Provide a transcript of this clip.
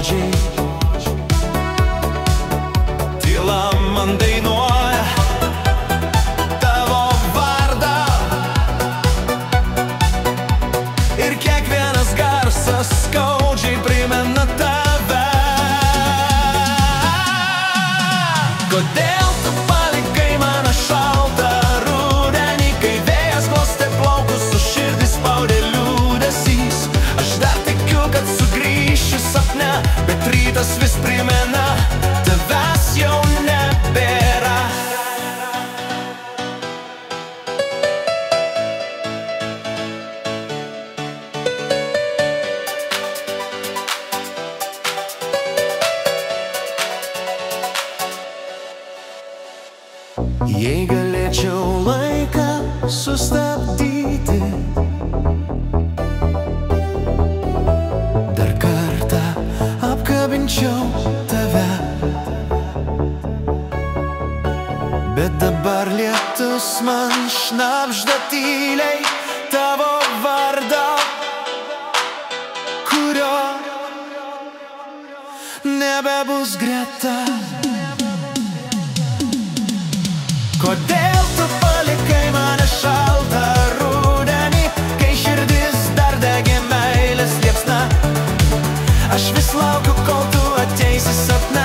žodžiai, tyla man dainuoja tavo vardą. Ir kiekvienas garsas skaudžiai primena tave. Kodėl tu palikai mane šaltą rudenį, kai vėjas glostė plaukus, su širdį spaudė liūdesys? Aš dar tikiu, kad sugrįšiu sapne, bet rytas vis primena, tavęs jau nebėra. Jei galėčiau laiką sustabdyti, dar kartą apkabinčiau tave. Bet dabar lietus man šnabžda tyliai tavo vardą, kurio nebebus greta. Kodėl tu palikai mane šaltą rudenį, kai širdis dar degė meilės liepsna? Aš vis laukiu, kol tu ateisi sapne.